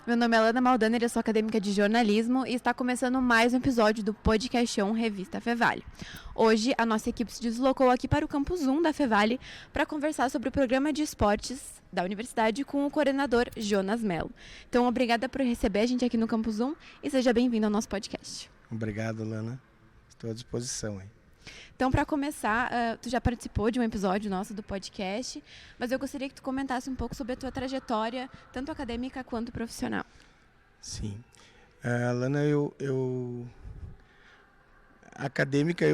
Meu nome é Lana Maldaner, eu sou acadêmica de jornalismo e está começando mais um episódio do Podcast Revista Fevale. Hoje, a nossa equipe se deslocou aqui para o Campus 1 da Fevale para conversar sobre o programa de esportes da universidade com o coordenador Jonas Mello. Então, obrigada por receber a gente aqui no Campus 1 e seja bem-vindo ao nosso podcast. Obrigado, Lana. Estou à disposição. Então, para começar, tu já participou de um episódio nosso do podcast, mas eu gostaria que tu comentasse um pouco sobre a tua trajetória, tanto acadêmica quanto profissional. Sim. Lana, acadêmica,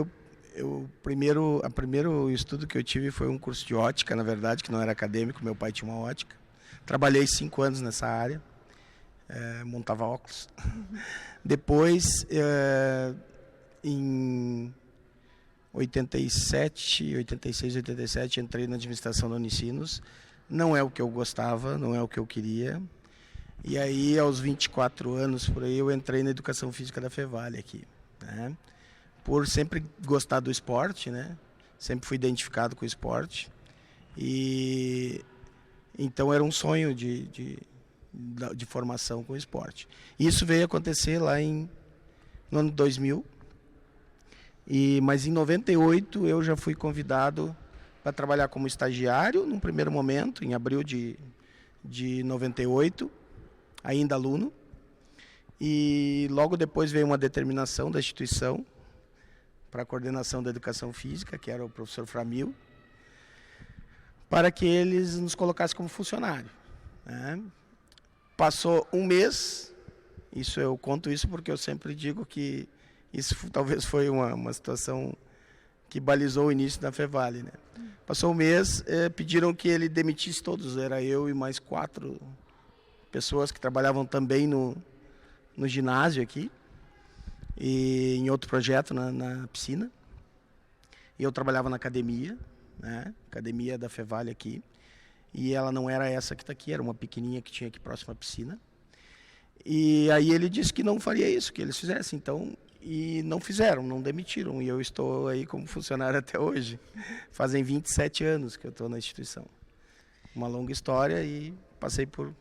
o primeiro estudo que eu tive foi um curso de ótica, na verdade, que não era acadêmico, meu pai tinha uma ótica. Trabalhei 5 anos nessa área, montava óculos. Depois, em 86, 87, entrei na administração da Unicinos. Não é o que eu gostava, não é o que eu queria. E aí, aos 24 anos, por aí, eu entrei na educação física da Fevale aqui, né? Por sempre gostar do esporte, né? Sempre fui identificado com o esporte. E então era um sonho de formação com o esporte. Isso veio acontecer lá no ano 2000. Mas em 98 eu já fui convidado para trabalhar como estagiário, num primeiro momento, em abril de 98, ainda aluno. E logo depois veio uma determinação da instituição para a coordenação da educação física, que era o professor Framil, para que eles nos colocassem como funcionário, né? Passou um mês, eu conto isso porque eu sempre digo que isso talvez foi uma situação que balizou o início da Fevale, né? Passou um mês, pediram que ele demitisse todos. Era eu e mais 4 pessoas que trabalhavam também no ginásio aqui e em outro projeto na piscina. E eu trabalhava na academia, né? Academia da Fevale aqui. E ela não era essa que está aqui, era uma pequenininha que tinha aqui próxima à piscina. E aí ele disse que não faria isso, que eles fizessem. Então, e não fizeram, não demitiram. E eu estou aí como funcionário até hoje. Fazem 27 anos que eu estou na instituição. Uma longa história e passei por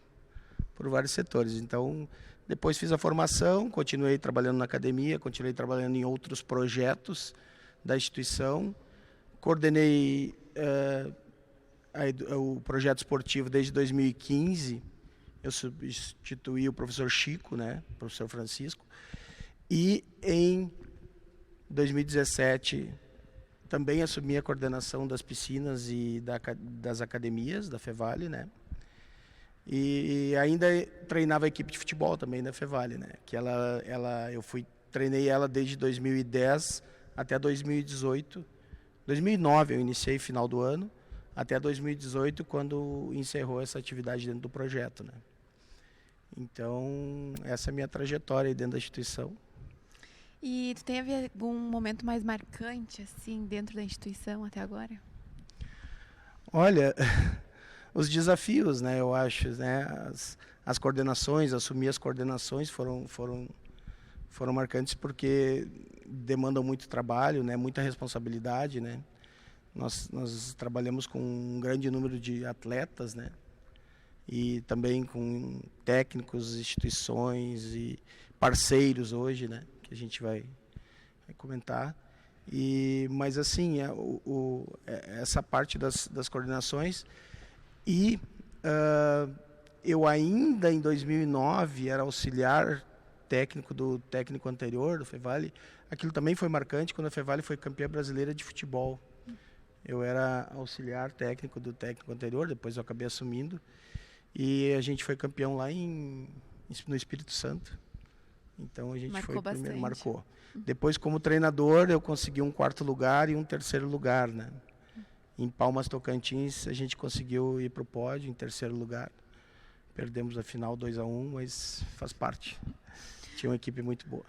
vários setores. Então, depois fiz a formação, continuei trabalhando na academia, continuei trabalhando em outros projetos da instituição. Coordenei o projeto esportivo desde 2015. Eu substituí o professor Chico, né, o professor Francisco. E em 2017 também assumi a coordenação das piscinas e das academias da Fevale, né? E ainda treinava a equipe de futebol também da Fevale, né? Que treinei ela desde 2010 até 2018. 2009 eu iniciei final do ano, até 2018 quando encerrou essa atividade dentro do projeto, né? Então, essa é a minha trajetória aí dentro da instituição. E tu teve algum momento mais marcante, assim, dentro da instituição até agora? Olha, os desafios, né, eu acho, né, as coordenações, assumir as coordenações foram marcantes porque demandam muito trabalho, né, muita responsabilidade, né. Nós trabalhamos com um grande número de atletas, né, e também com técnicos, instituições e parceiros hoje, né, que a gente vai comentar. Mas assim, essa parte das coordenações eu ainda em 2009 era auxiliar técnico do técnico anterior do Fevale. Aquilo também foi marcante quando a Fevale foi campeã brasileira de futebol. Eu era auxiliar técnico do técnico anterior, depois eu acabei assumindo. E a gente foi campeão lá no Espírito Santo. Então a gente marcou foi bastante. Primeiro, marcou. Depois, como treinador, eu consegui um 4º lugar e um 3º lugar, né? Em Palmas, Tocantins, a gente conseguiu ir para o pódio em 3º lugar. Perdemos a final 2-1, mas faz parte. Tinha uma equipe muito boa.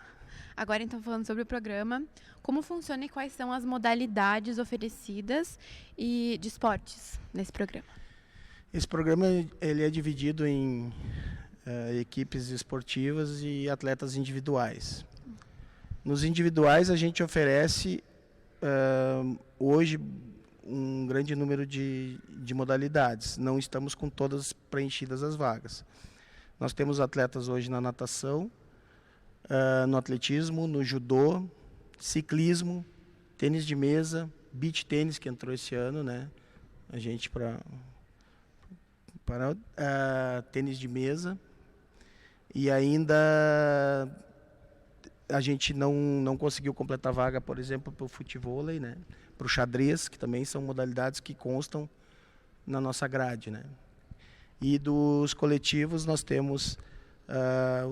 Agora, então, falando sobre o programa, como funciona e quais são as modalidades oferecidas de esportes nesse programa? Esse programa ele é dividido em equipes esportivas e atletas individuais. Nos individuais, a gente oferece hoje um grande número de modalidades. Não estamos com todas preenchidas as vagas. Nós temos atletas hoje na natação, no atletismo, no judô, ciclismo, tênis de mesa, beach tênis que entrou esse ano, né? A gente para tênis de mesa. E ainda a gente não conseguiu completar vaga, por exemplo, para o futevôlei, né? Para o xadrez, que também são modalidades que constam na nossa grade, né? E dos coletivos nós temos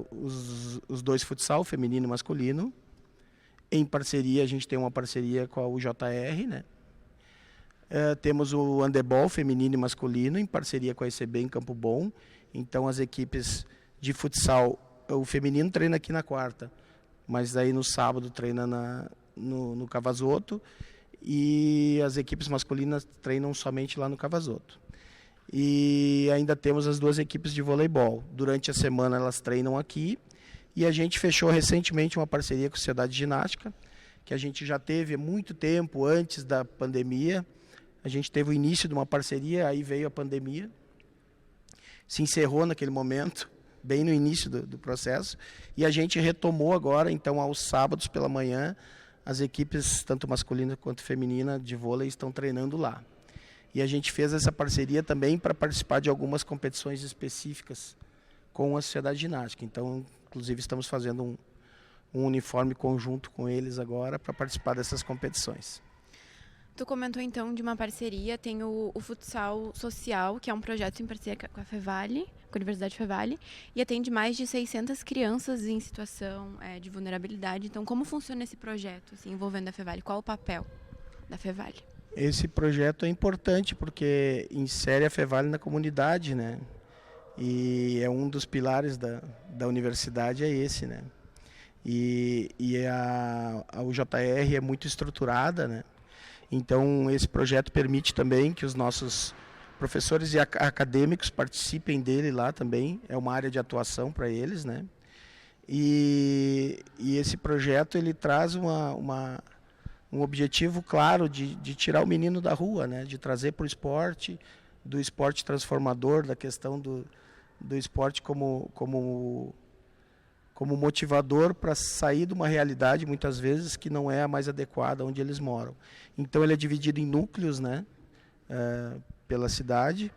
os dois futsal, feminino e masculino. Em parceria, a gente tem uma parceria com a UJR, né? Temos o handebol feminino e masculino, em parceria com a ECB em Campo Bom. Então, as equipes de futsal, o feminino treina aqui na quarta, mas aí no sábado treina no Cavazoto, e as equipes masculinas treinam somente lá no Cavazoto. E ainda temos as duas equipes de voleibol. Durante a semana elas treinam aqui, e a gente fechou recentemente uma parceria com a Sociedade de Ginástica, que a gente já teve há muito tempo, antes da pandemia. A gente teve o início de uma parceria, aí veio a pandemia, se encerrou naquele momento, bem no início do processo, e a gente retomou agora, então, aos sábados pela manhã, as equipes, tanto masculina quanto feminina, de vôlei, estão treinando lá. E a gente fez essa parceria também para participar de algumas competições específicas com a Sociedade de Ginástica. Então, inclusive, estamos fazendo um uniforme conjunto com eles agora para participar dessas competições. Tu comentou então de uma parceria, tem o Futsal Social, que é um projeto em parceria com a Fevale, com a Universidade Fevale, e atende mais de 600 crianças em situação de vulnerabilidade. Então, como funciona esse projeto assim, envolvendo a Fevale? Qual o papel da Fevale? Esse projeto é importante porque insere a Fevale na comunidade, né? E é um dos pilares da universidade, é esse, né? E a UJR é muito estruturada, né? Então, esse projeto permite também que os nossos professores e acadêmicos participem dele lá também. É uma área de atuação para eles, né? E esse projeto ele traz um objetivo claro de tirar o menino da rua, né? De trazer para o esporte, do esporte transformador, da questão do esporte como motivador para sair de uma realidade, muitas vezes, que não é a mais adequada onde eles moram. Então, ele é dividido em núcleos, né, pela cidade,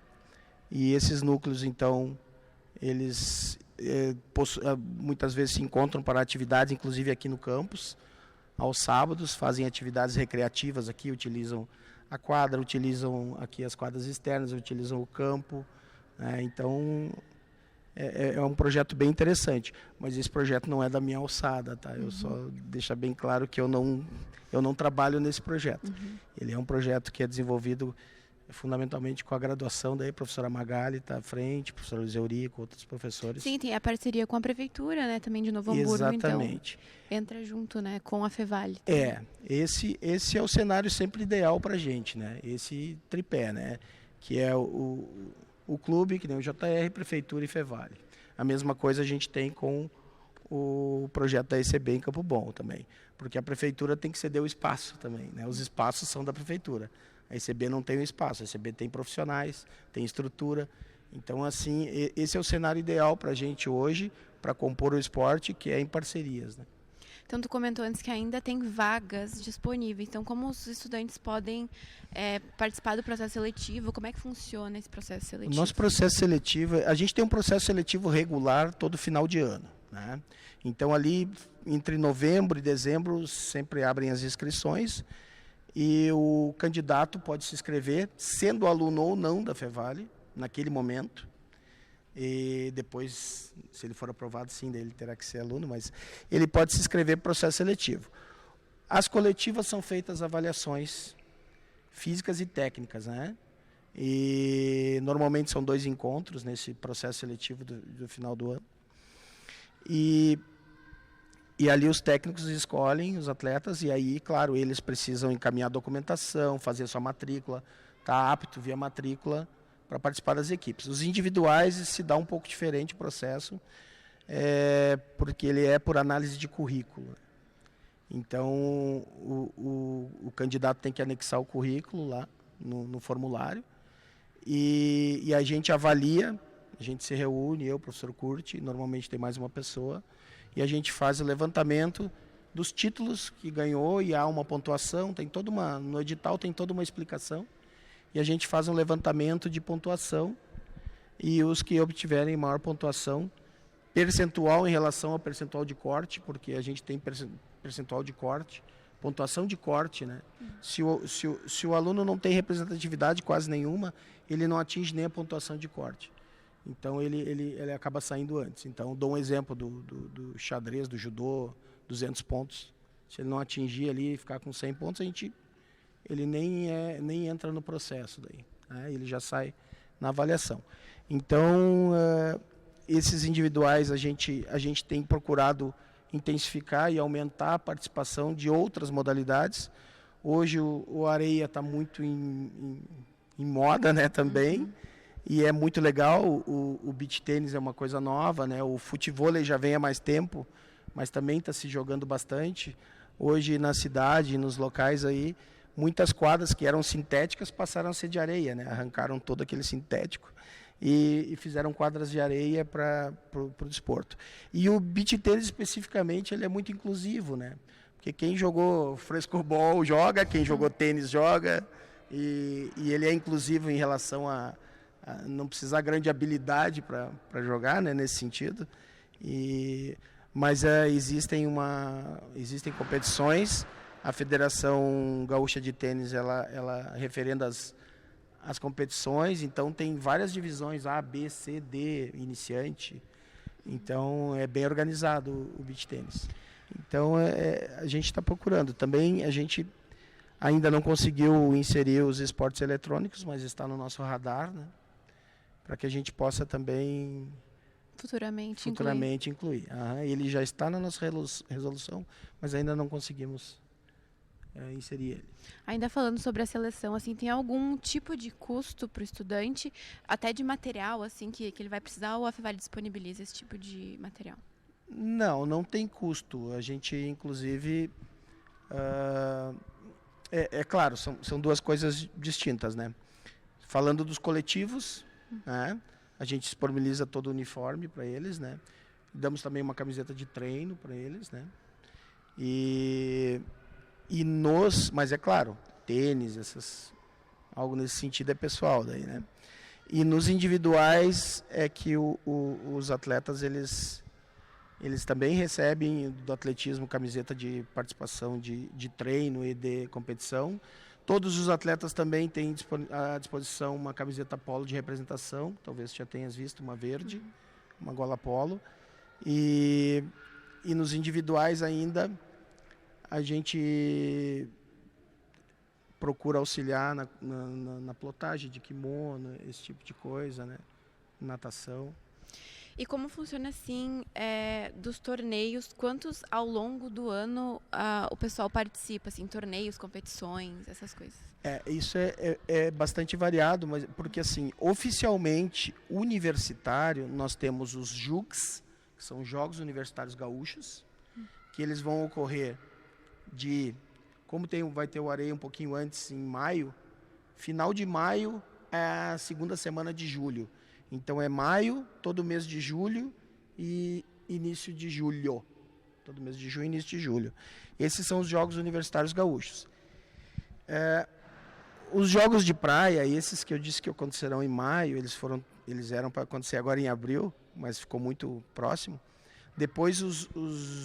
e esses núcleos, então, eles muitas vezes se encontram para atividades, inclusive aqui no campus, aos sábados, fazem atividades recreativas aqui, utilizam a quadra, utilizam aqui as quadras externas, utilizam o campo, então... É um projeto bem interessante, mas esse projeto não é da minha alçada, tá? Eu só deixo bem claro que eu não trabalho nesse projeto. Ele é um projeto que é desenvolvido fundamentalmente com a graduação, daí a professora Magali está à frente, o professor Luiz Eurico, outros professores. Sim, tem a parceria com a prefeitura, né, também de Novo Hamburgo. Exatamente. Então entra junto, né, com a Fevale. Esse é o cenário sempre ideal para a gente, né? Esse tripé, né? Que é o clube, que nem o JR, Prefeitura e Fevale. A mesma coisa a gente tem com o projeto da ECB em Campo Bom também, porque a Prefeitura tem que ceder o espaço também, né? Os espaços são da Prefeitura. A ECB não tem o espaço, a ECB tem profissionais, tem estrutura. Então, assim, esse é o cenário ideal para a gente hoje, para compor o esporte, que é em parcerias, né? Então, tu comentou antes que ainda tem vagas disponíveis. Então, como os estudantes podem participar do processo seletivo? Como é que funciona esse processo seletivo? O nosso processo seletivo, a gente tem um processo seletivo regular todo final de ano, né? Então, ali, entre novembro e dezembro, sempre abrem as inscrições e o candidato pode se inscrever, sendo aluno ou não da Fevale, naquele momento. E depois, se ele for aprovado, sim, daí ele terá que ser aluno, mas ele pode se inscrever para o processo seletivo. As coletivas são feitas avaliações físicas e técnicas, né? E normalmente são 2 encontros nesse processo seletivo do final do ano. E ali os técnicos escolhem os atletas e aí, claro, eles precisam encaminhar a documentação, fazer sua matrícula, tá apto via matrícula para participar das equipes. Os individuais se dá um pouco diferente o processo, porque ele é por análise de currículo. Então, o candidato tem que anexar o currículo lá no formulário e a gente avalia A gente se reúne, eu, o professor Curti, normalmente tem mais uma pessoa, e a gente faz o levantamento dos títulos que ganhou e há uma pontuação, no edital tem toda uma explicação, e a gente faz um levantamento de pontuação, e os que obtiverem maior pontuação, percentual em relação ao percentual de corte, porque a gente tem percentual de corte, pontuação de corte, né? Se o aluno não tem representatividade quase nenhuma, ele não atinge nem a pontuação de corte. Então ele acaba saindo antes. Então dou um exemplo do xadrez, do judô, 200 pontos. Se ele não atingir ali e ficar com 100 pontos, ele nem entra no processo daí, né? Ele já sai na avaliação. Então esses individuais a gente tem procurado intensificar e aumentar a participação de outras modalidades. Hoje o areia está muito em moda, né, também, e é muito legal. O beach tênis é uma coisa nova, né? O futevôlei já vem há mais tempo, mas também está se jogando bastante. Hoje na cidade, nos locais aí, muitas quadras que eram sintéticas passaram a ser de areia, né? Arrancaram todo aquele sintético e fizeram quadras de areia para o desporto. E o beach tênis especificamente, ele é muito inclusivo, né? Porque quem jogou frescobol joga, quem jogou tênis joga, e ele é inclusivo em relação a não precisar grande habilidade para jogar, né, nesse sentido. Mas existem competições. A Federação Gaúcha de Tênis ela referenda as competições, então tem várias divisões, A, B, C, D, iniciante. Então é bem organizado o beach tênis. Então a gente está procurando. Também a gente ainda não conseguiu inserir os esportes eletrônicos, mas está no nosso radar, né? Para que a gente possa também futuramente incluir. Ele já está na nossa resolução, mas ainda não conseguimos inserir ele. Ainda falando sobre a seleção, assim, tem algum tipo de custo para o estudante, até de material, assim, que ele vai precisar, ou a Fevale disponibiliza esse tipo de material? Não tem custo. A gente, inclusive, claro, são duas coisas distintas, né? Falando dos coletivos, né? A gente disponibiliza todo o uniforme para eles, né? Damos também uma camiseta de treino para eles, né? Mas é claro, tênis, algo nesse sentido é pessoal daí, né? E nos individuais é que os atletas, eles também recebem do atletismo camiseta de participação de treino e de competição. Todos os atletas também têm à disposição uma camiseta polo de representação, talvez já tenhas visto, uma verde, uma gola polo. E nos individuais ainda, a gente procura auxiliar na plotagem de kimono, esse tipo de coisa, né? Natação. E como funciona assim, dos torneios, quantos ao longo do ano o pessoal participa, assim, torneios, competições, essas coisas? Isso é bastante variado, mas porque assim, oficialmente, universitário, nós temos os JUGs, que são Jogos Universitários Gaúchos, que eles vão ocorrer vai ter o areia um pouquinho antes, em maio, final de maio é a segunda semana de julho. Então é maio, todo mês de julho e início de julho. Todo mês de junho e início de julho. Esses são os Jogos Universitários Gaúchos. Os Jogos de Praia, esses que eu disse que acontecerão em maio, eles eram para acontecer agora em abril, mas ficou muito próximo. Depois os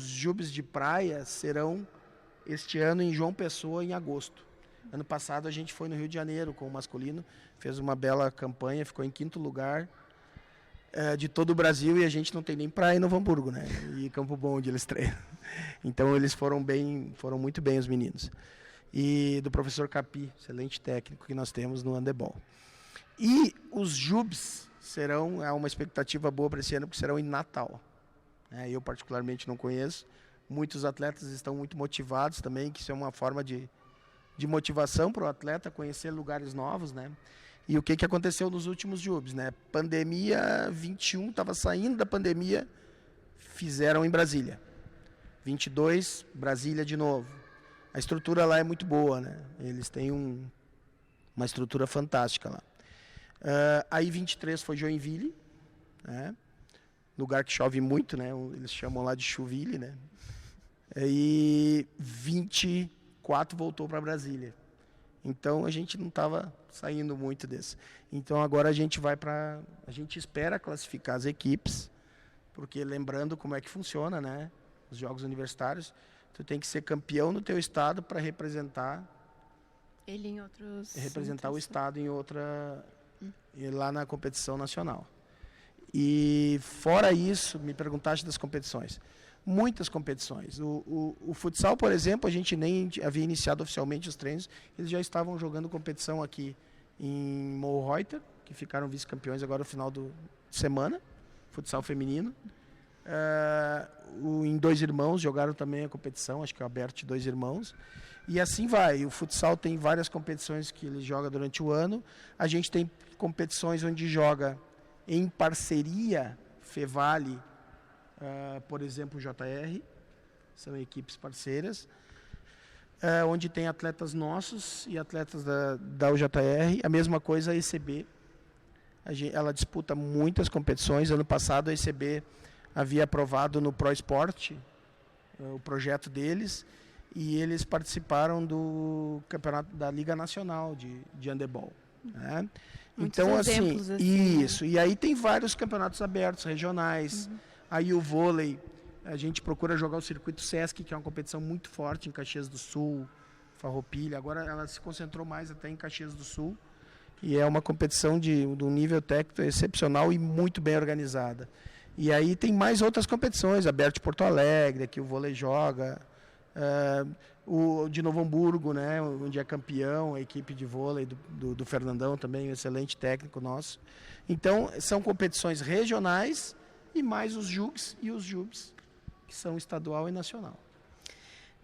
Jubes de Praia serão este ano em João Pessoa, em agosto. Ano passado a gente foi no Rio de Janeiro com o masculino, fez uma bela campanha, ficou em 5º lugar de todo o Brasil, e a gente não tem nem praia em Novo Hamburgo, né? E Campo Bom, onde eles treinam. Então eles foram muito bem, os meninos. E do professor Capi, excelente técnico que nós temos no handebol. E os JUBs é uma expectativa boa para esse ano, porque serão em Natal. Eu particularmente não conheço. Muitos atletas estão muito motivados também, que isso é uma forma de motivação para o atleta conhecer lugares novos, né? E o que aconteceu nos últimos JUBs, né? Pandemia 21, estava saindo da pandemia, fizeram em Brasília. 22, Brasília de novo. A estrutura lá é muito boa, né? Eles têm uma estrutura fantástica lá. Aí 23 foi Joinville, né? Lugar que chove muito, né? Eles chamam lá de Chuville, né? E 24 voltou para Brasília. Então a gente não estava saindo muito desse. Então agora a gente a gente espera classificar as equipes, porque lembrando como é que funciona, né? Os jogos universitários, tu tem que ser campeão no teu estado para representar o estado em outra lá na competição nacional. E fora isso, me perguntaste das competições. Muitas competições. O futsal, por exemplo, a gente nem havia iniciado oficialmente os treinos, eles já estavam jogando competição aqui em Morro Reuter, que ficaram vice-campeões agora no final de semana, futsal feminino. Em Dois Irmãos jogaram também a competição, acho que é aberto de Dois Irmãos. E assim vai. O futsal tem várias competições que ele joga durante o ano. A gente tem competições onde joga em parceria Fevale, por exemplo, o JR, são equipes parceiras, onde tem atletas nossos e atletas da UJR. A mesma coisa a ECB. Ela disputa muitas competições. Ano passado a ECB havia aprovado no Pro Esporte o projeto deles, e eles participaram do campeonato da Liga Nacional de Handebol, né? Então, assim, isso. E aí tem vários campeonatos abertos, regionais. Aí o vôlei, a gente procura jogar o Circuito Sesc, que é uma competição muito forte em Caxias do Sul, Farroupilha. Agora ela se concentrou mais até em Caxias do Sul. E é uma competição de um nível técnico excepcional e muito bem organizada. E aí tem mais outras competições, aberto de Porto Alegre, que o vôlei joga. O de Novo Hamburgo, né, onde é campeão, a equipe de vôlei do Fernandão também, um excelente técnico nosso. Então, são competições regionais e mais os JUGs e os JUBs, que são estadual e nacional.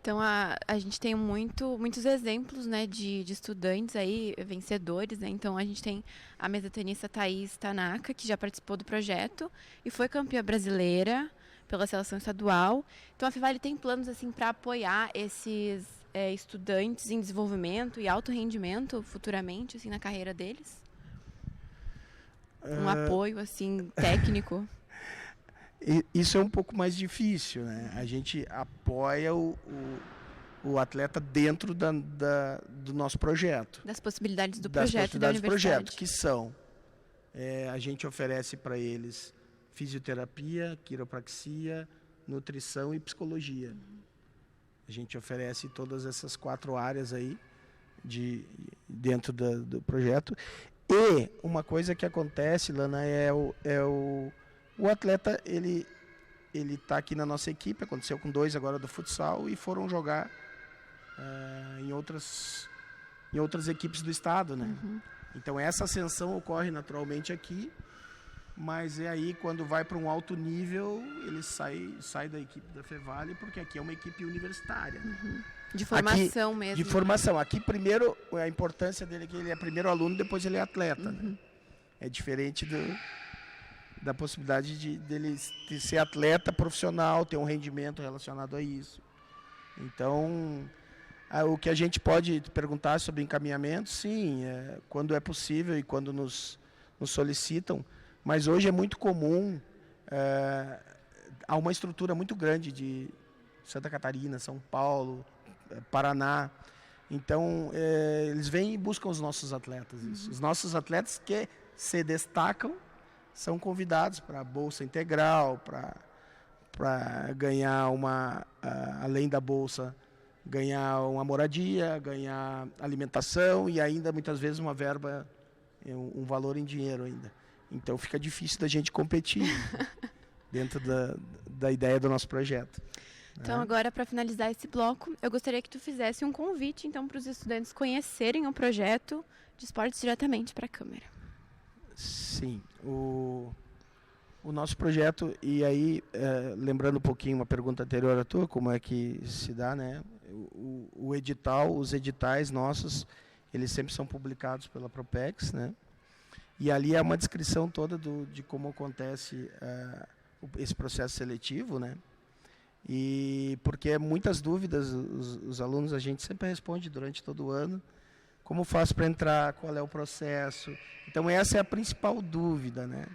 Então, a gente tem muitos exemplos, né, de estudantes aí, vencedores, né? Então, a gente tem a mesatenista Thaís Tanaka, que já participou do projeto e foi campeã brasileira pela seleção estadual. Então a Fevale tem planos assim para apoiar esses estudantes em desenvolvimento e alto rendimento futuramente assim na carreira deles? Um apoio assim técnico? Isso é um pouco mais difícil, né? A gente apoia o atleta dentro do nosso projeto. Das possibilidades do projeto da universidade. Que são, a gente oferece para eles fisioterapia, quiropraxia, nutrição e psicologia. A gente oferece todas essas 4 áreas aí dentro do projeto. E uma coisa que acontece, Lana, o atleta, ele está aqui na nossa equipe, aconteceu com 2 agora do futsal, e foram jogar em outras equipes do estado, né? Então essa ascensão ocorre naturalmente aqui, mas é aí quando vai para um alto nível, ele sai da equipe da Fevale, porque aqui é uma equipe universitária. De formação aqui, mesmo. De formação. Aqui primeiro, a importância dele é que ele é primeiro aluno, depois ele é atleta. Né? É diferente da possibilidade dele ser atleta profissional, ter um rendimento relacionado a isso. Então, o que a gente pode perguntar sobre encaminhamento, sim, quando é possível e quando nos solicitam. Mas hoje é muito comum, há uma estrutura muito grande de Santa Catarina, São Paulo, Paraná. Então, eles vêm e buscam os nossos atletas. Isso. Os nossos atletas que se destacam são convidados para a Bolsa Integral, para ganhar além da Bolsa, ganhar uma moradia, ganhar alimentação e ainda muitas vezes uma verba, um valor em dinheiro ainda. Então fica difícil da gente competir dentro da ideia do nosso projeto. Então agora, para finalizar esse bloco, eu gostaria que tu fizesse um convite então para os estudantes conhecerem o projeto de esportes diretamente para a câmera. Sim, o nosso projeto, e aí lembrando um pouquinho uma pergunta anterior à tua, como é que se dá, né? O edital, os editais nossos, eles sempre são publicados pela Propex, né? E ali é uma descrição toda de como acontece esse processo seletivo, né? E porque muitas dúvidas, os alunos, a gente sempre responde durante todo o ano, como faz para entrar, qual é o processo. Então essa é a principal dúvida, né?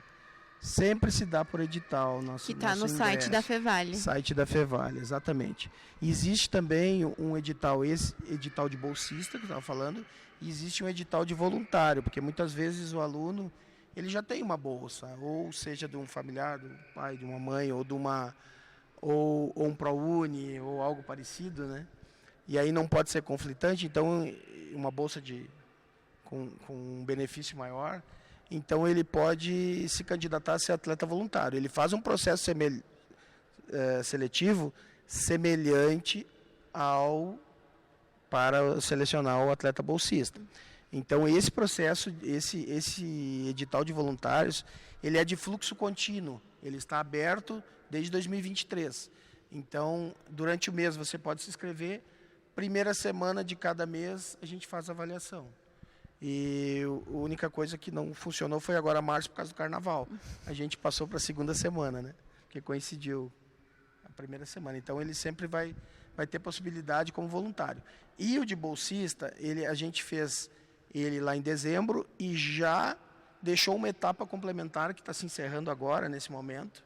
Sempre se dá por edital. Que está no site da Fevale. Site da Fevale, exatamente. Existe também um edital, esse edital de bolsista que eu estava falando, e existe um edital de voluntário, porque muitas vezes o aluno ele já tem uma bolsa, ou seja, de um familiar, do pai, de uma mãe, ou de ou um ProUni, ou algo parecido, né? E aí não pode ser conflitante, então uma bolsa com um benefício maior. Então, ele pode se candidatar a ser atleta voluntário. Ele faz um processo seletivo semelhante para selecionar o atleta bolsista. Então, esse processo, esse edital de voluntários, ele é de fluxo contínuo. Ele está aberto desde 2023. Então, durante o mês, você pode se inscrever. Primeira semana de cada mês, a gente faz a avaliação. E a única coisa que não funcionou foi agora março por causa do carnaval. A gente passou para a segunda semana, né? Porque coincidiu a primeira semana. Então, ele sempre vai ter possibilidade como voluntário. E o de bolsista, a gente fez ele lá em dezembro e já deixou uma etapa complementar que está se encerrando agora, nesse momento,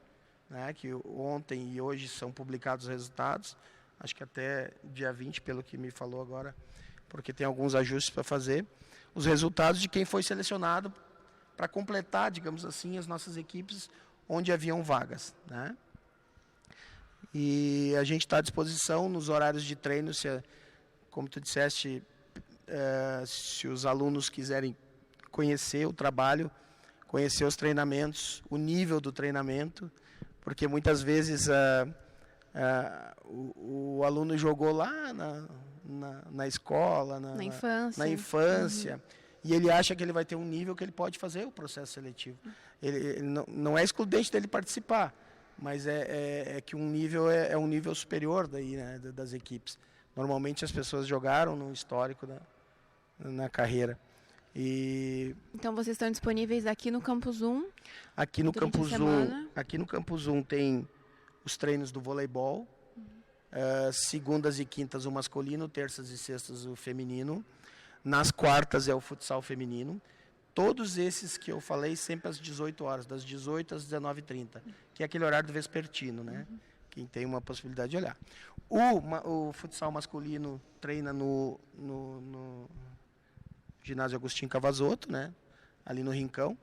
né? Que ontem e hoje são publicados os resultados. Acho que até dia 20, pelo que me falou agora, porque tem alguns ajustes para fazer. Os resultados de quem foi selecionado para completar, digamos assim, as nossas equipes onde haviam vagas, né? E a gente está à disposição nos horários de treino, como tu disseste, se os alunos quiserem conhecer o trabalho, conhecer os treinamentos, o nível do treinamento, porque muitas vezes o aluno jogou lá na escola, na infância, e ele acha que ele vai ter um nível que ele pode fazer o processo seletivo. Ele não é excludente dele participar, mas é que um nível é um nível superior daí, né, das equipes. Normalmente as pessoas jogaram no histórico na carreira. Então vocês estão disponíveis aqui no Campus 1? Aqui no Campus 1 tem os treinos do voleibol, segundas e quintas o masculino, terças e sextas o feminino. Nas quartas é o futsal feminino. Todos esses que eu falei sempre às 18 horas, das 18 às 19h30, que é aquele horário do vespertino, né? Quem tem uma possibilidade de olhar. O futsal masculino treina no ginásio Agostinho Cavazotto, né? Ali no Rincão,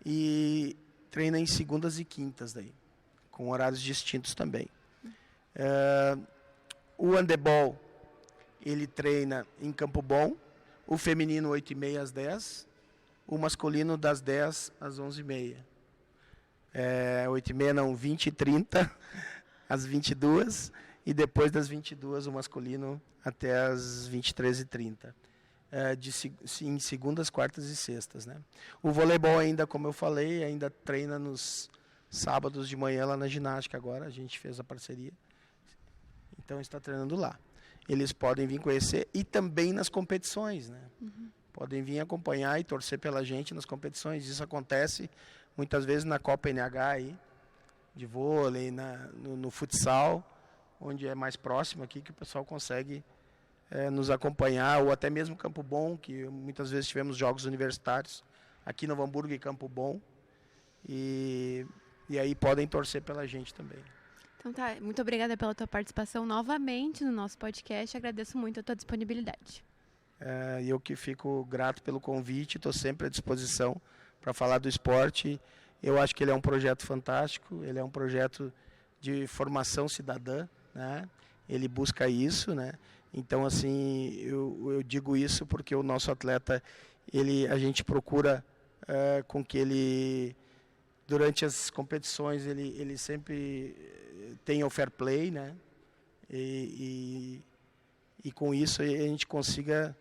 e treina em segundas e quintas daí, com horários distintos também. O handebol, ele treina em Campo Bom, o feminino 8h30 às 10h, o masculino das 10 às 11h30. 8h30 não, 20h30 às 22h, e depois das 22h o masculino até às 23h30. Em segundas, quartas e sextas, né? O voleibol ainda, como eu falei, ainda treina nos sábados de manhã lá na ginástica agora, a gente fez a parceria. Então está treinando lá. Eles podem vir conhecer e também nas competições, né? Podem vir acompanhar e torcer pela gente nas competições. Isso acontece muitas vezes na Copa NH aí, de vôlei, no futsal, onde é mais próximo aqui que o pessoal consegue nos acompanhar, ou até mesmo Campo Bom, que muitas vezes tivemos jogos universitários aqui no Novo Hamburgo e Campo Bom, e aí podem torcer pela gente também. Então tá, muito obrigada pela tua participação novamente no nosso podcast, agradeço muito a tua disponibilidade. Eu que fico grato pelo convite, estou sempre à disposição para falar do esporte. Eu acho que ele é um projeto fantástico, ele é um projeto de formação cidadã, né? Ele busca isso, né? Então, assim, eu digo isso porque o nosso atleta, a gente procura com que ele, durante as competições, ele sempre tenha o fair play, né? E com isso a gente consiga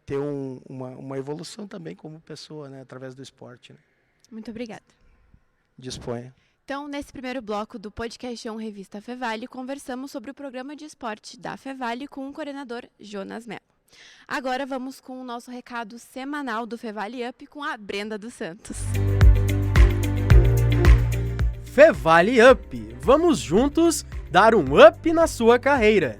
ter uma evolução também como pessoa, né? Através do esporte, né? Muito obrigada. Disponha. Então, nesse primeiro bloco do podcast Revista Fevale, conversamos sobre o programa de esporte da Fevale com o coordenador Jonas Mello. Agora vamos com o nosso recado semanal do Fevale Up com a Brenda dos Santos. Fevale Up, vamos juntos dar um up na sua carreira.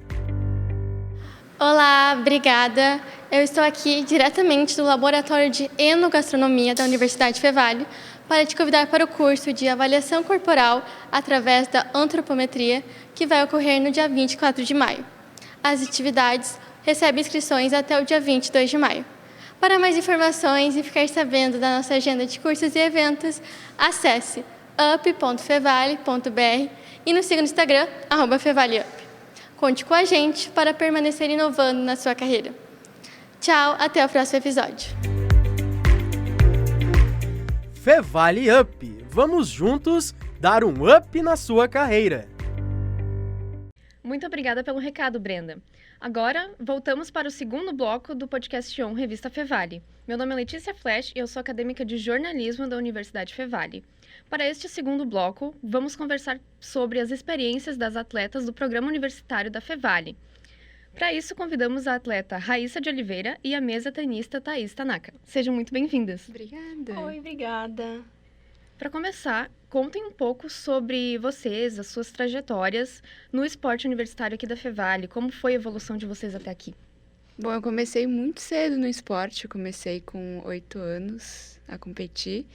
Olá, obrigada. Eu estou aqui diretamente do Laboratório de Enogastronomia da Universidade Fevale para te convidar para o curso de Avaliação Corporal através da Antropometria, que vai ocorrer no dia 24 de maio. As atividades recebem inscrições até o dia 22 de maio. Para mais informações e ficar sabendo da nossa agenda de cursos e eventos, acesse up.fevale.br e nos siga no Instagram, @fevaliup. Conte com a gente para permanecer inovando na sua carreira. Tchau, até o próximo episódio. Fevale Up. Vamos juntos dar um up na sua carreira. Muito obrigada pelo recado, Brenda. Agora, voltamos para o segundo bloco do podcast On Revista Fevale. Meu nome é Letícia Flash e eu sou acadêmica de jornalismo da Universidade Fevale. Para este segundo bloco, vamos conversar sobre as experiências das atletas do programa universitário da Fevale. Para isso, convidamos a atleta Raíssa de Oliveira e a mesa tenista Thaís Tanaka. Sejam muito bem-vindas. Obrigada. Oi, obrigada. Para começar, contem um pouco sobre vocês, as suas trajetórias no esporte universitário aqui da Fevale. Como foi a evolução de vocês até aqui? Bom, eu comecei muito cedo no esporte. Eu comecei com 8 anos a competir.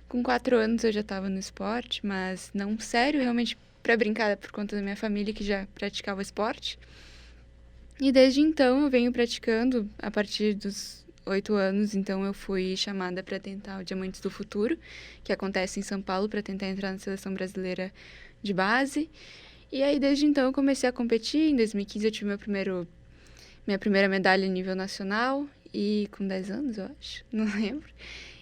Com 4 anos eu já estava no esporte, mas não sério, realmente para brincar por conta da minha família que já praticava esporte. E desde então eu venho praticando a partir dos 8 anos, então eu fui chamada para tentar o Diamantes do Futuro, que acontece em São Paulo, para tentar entrar na seleção brasileira de base. E aí desde então eu comecei a competir. Em 2015 eu tive minha primeira medalha a nível nacional, e com 10 anos, eu acho, não lembro.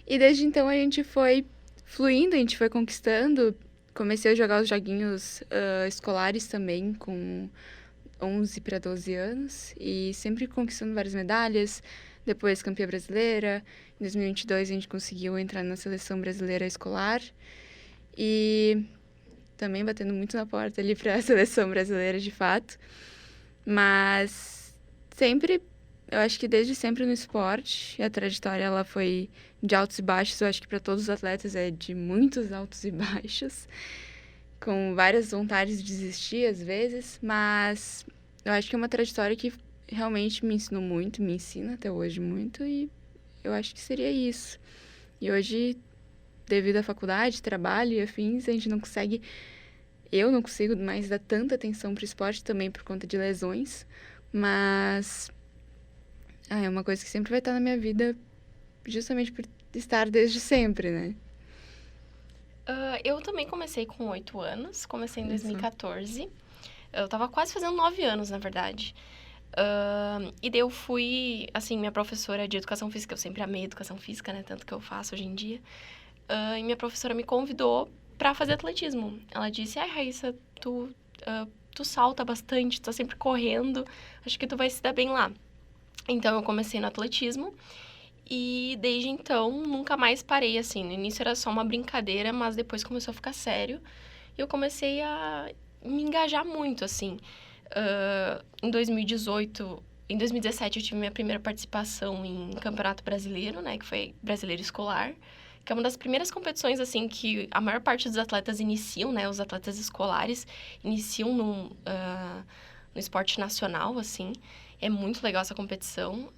E desde então a gente foi fluindo, a gente foi conquistando. Comecei a jogar os joguinhos escolares também, com 11 para 12 anos, e sempre conquistando várias medalhas. Depois campeã brasileira. Em 2022 a gente conseguiu entrar na seleção brasileira escolar. E também batendo muito na porta ali para a seleção brasileira de fato. Mas sempre, eu acho que desde sempre no esporte, a trajetória ela foi de altos e baixos. Eu acho que para todos os atletas é de muitos altos e baixos, com várias vontades de desistir às vezes, mas eu acho que é uma trajetória que realmente me ensinou muito, me ensina até hoje muito, e eu acho que seria isso. E hoje, devido à faculdade, trabalho e afins, eu não consigo mais dar tanta atenção para o esporte também por conta de lesões, mas é uma coisa que sempre vai estar na minha vida, justamente por estar desde sempre, né? Eu também comecei com 8 anos, comecei em 2014. Eu tava quase fazendo 9 anos, na verdade. E daí eu fui, assim, minha professora de educação física, eu sempre amei educação física, né, tanto que eu faço hoje em dia. E minha professora me convidou pra fazer atletismo. Ela disse: ai, Raíssa, tu salta bastante, tu tá sempre correndo, acho que tu vai se dar bem lá. Então eu comecei no atletismo. E desde então, nunca mais parei, assim. No início era só uma brincadeira, mas depois começou a ficar sério. E eu comecei a me engajar muito, assim. Em 2017 eu tive minha primeira participação em Campeonato Brasileiro, né? Que foi Brasileiro Escolar. Que é uma das primeiras competições, assim, que a maior parte dos atletas iniciam, né? Os atletas escolares iniciam no esporte nacional, assim. É muito legal essa competição.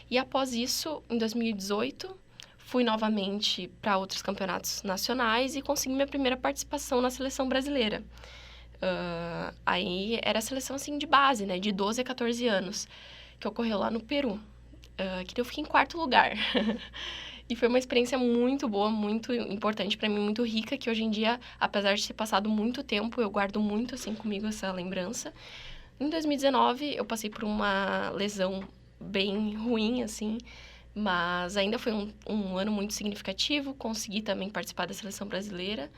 E após isso, em 2018, fui novamente para outros campeonatos nacionais e consegui minha primeira participação na seleção brasileira. Aí era a seleção, assim, de base, né? De 12 a 14 anos, que ocorreu lá no Peru. Que eu fiquei em 4º lugar. E foi uma experiência muito boa, muito importante para mim, muito rica, que hoje em dia, apesar de ter passado muito tempo, eu guardo muito, assim, comigo essa lembrança. Em 2019, eu passei por uma lesão bem ruim, assim, mas ainda foi um ano muito significativo. Consegui também participar da seleção brasileira.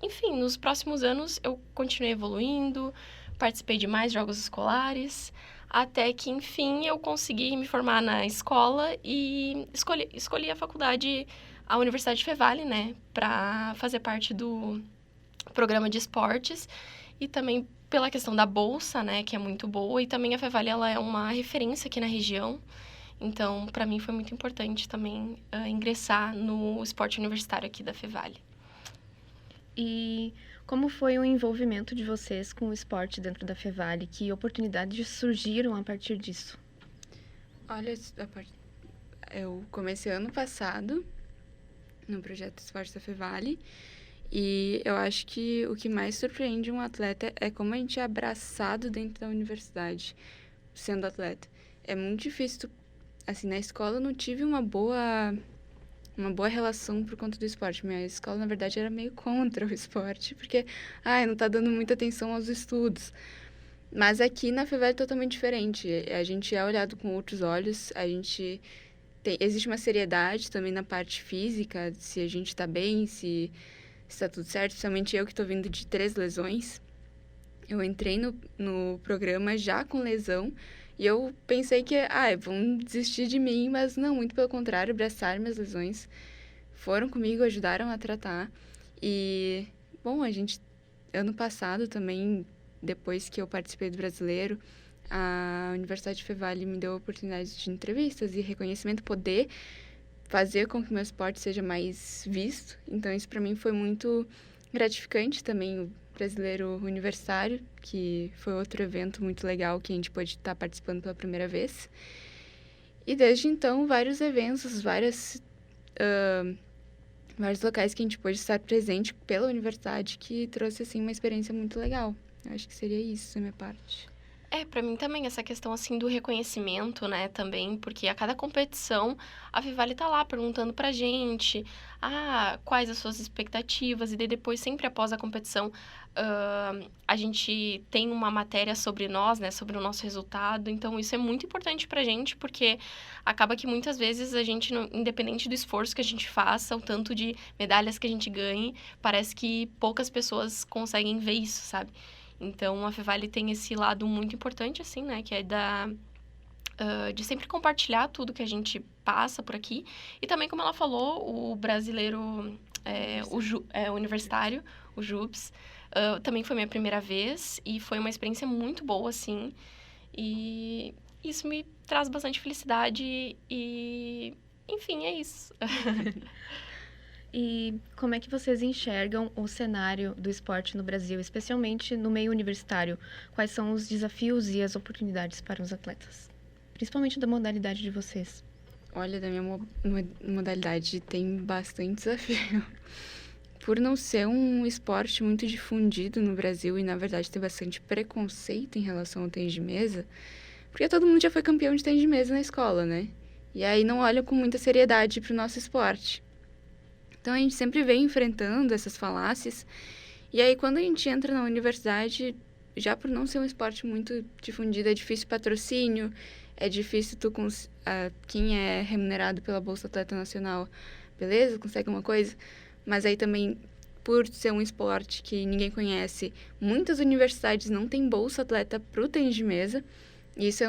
Enfim, nos próximos anos eu continuei evoluindo, participei de mais jogos escolares, até que, enfim, eu consegui me formar na escola e escolhi a faculdade, a Universidade Fevale, né, para fazer parte do programa de esportes, e também pela questão da bolsa, né, que é muito boa, e também a Fevale, ela é uma referência aqui na região. Então, para mim foi muito importante também ingressar no esporte universitário aqui da Fevale. E como foi o envolvimento de vocês com o esporte dentro da Fevale? Que oportunidades surgiram a partir disso? Olha, eu comecei ano passado no projeto Esporte da Fevale e eu acho que o que mais surpreende um atleta é como a gente é abraçado dentro da universidade, sendo atleta. É muito difícil, assim, na escola eu não tive uma boa relação por conta do esporte. Minha escola, na verdade, era meio contra o esporte, porque, não tá dando muita atenção aos estudos. Mas aqui na Fevale é totalmente diferente. A gente é olhado com outros olhos, existe uma seriedade também na parte física, se a gente tá bem, se está tudo certo. Principalmente eu que tô vindo de 3 lesões. Eu entrei no programa já com lesão, e eu pensei que, vão desistir de mim, mas não, muito pelo contrário, abraçaram minhas lesões, foram comigo, ajudaram a tratar. E, bom, ano passado também, depois que eu participei do Brasileiro, a Universidade de Fevale me deu a oportunidade de entrevistas e reconhecimento, poder fazer com que o meu esporte seja mais visto. Então, isso para mim foi muito gratificante também. O Brasileiro Universitário, que foi outro evento muito legal que a gente pôde estar participando pela primeira vez. E desde então, vários eventos, vários locais que a gente pôde estar presente pela universidade, que trouxe, assim, uma experiência muito legal. Eu acho que seria isso da minha parte. Pra mim também, essa questão, assim, do reconhecimento, né, também, porque a cada competição, a Fevale tá lá perguntando pra gente, quais as suas expectativas, e daí depois, sempre após a competição, a gente tem uma matéria sobre nós, né, sobre o nosso resultado. Então, isso é muito importante pra gente, porque acaba que muitas vezes a gente, independente do esforço que a gente faça, o tanto de medalhas que a gente ganhe, parece que poucas pessoas conseguem ver isso, sabe? Então, a Fevale tem esse lado muito importante, assim, né? Que é de sempre compartilhar tudo que a gente passa por aqui. E também, como ela falou, o brasileiro, o universitário, o JUBS, também foi minha primeira vez. E foi uma experiência muito boa, assim. E isso me traz bastante felicidade e... Enfim, é isso. E como é que vocês enxergam o cenário do esporte no Brasil, especialmente no meio universitário? Quais são os desafios e as oportunidades para os atletas? Principalmente da modalidade de vocês. Olha, da minha modalidade tem bastante desafio. Por não ser um esporte muito difundido no Brasil e, na verdade, ter bastante preconceito em relação ao tênis de mesa, porque todo mundo já foi campeão de tênis de mesa na escola, né? E aí não olha com muita seriedade para o nosso esporte. Então, a gente sempre vem enfrentando essas falácias. E aí, quando a gente entra na universidade, já por não ser um esporte muito difundido, é difícil patrocínio, é difícil quem é remunerado pela Bolsa Atleta Nacional, beleza, consegue uma coisa. Mas aí também, por ser um esporte que ninguém conhece, muitas universidades não têm Bolsa Atleta pro tênis de mesa. E isso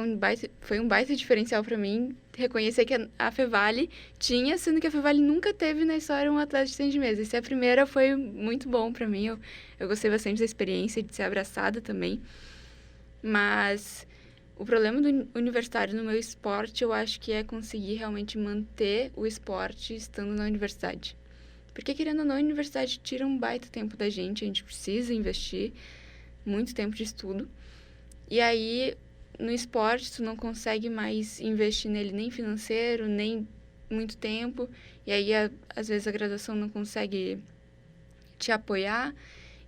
foi um baita diferencial para mim, reconhecer que a Fevale tinha, sendo que a Fevale nunca teve na história um atleta de tênis de mesa. E ser a primeira foi muito bom para mim, eu gostei bastante da experiência, de ser abraçada também. Mas o problema do universitário no meu esporte, eu acho que é conseguir realmente manter o esporte estando na universidade. Porque, querendo ou não, a universidade tira um baita tempo da gente, a gente precisa investir muito tempo de estudo. E aí, no esporte, tu não consegue mais investir nele nem financeiro, nem muito tempo. E aí, às vezes, a graduação não consegue te apoiar.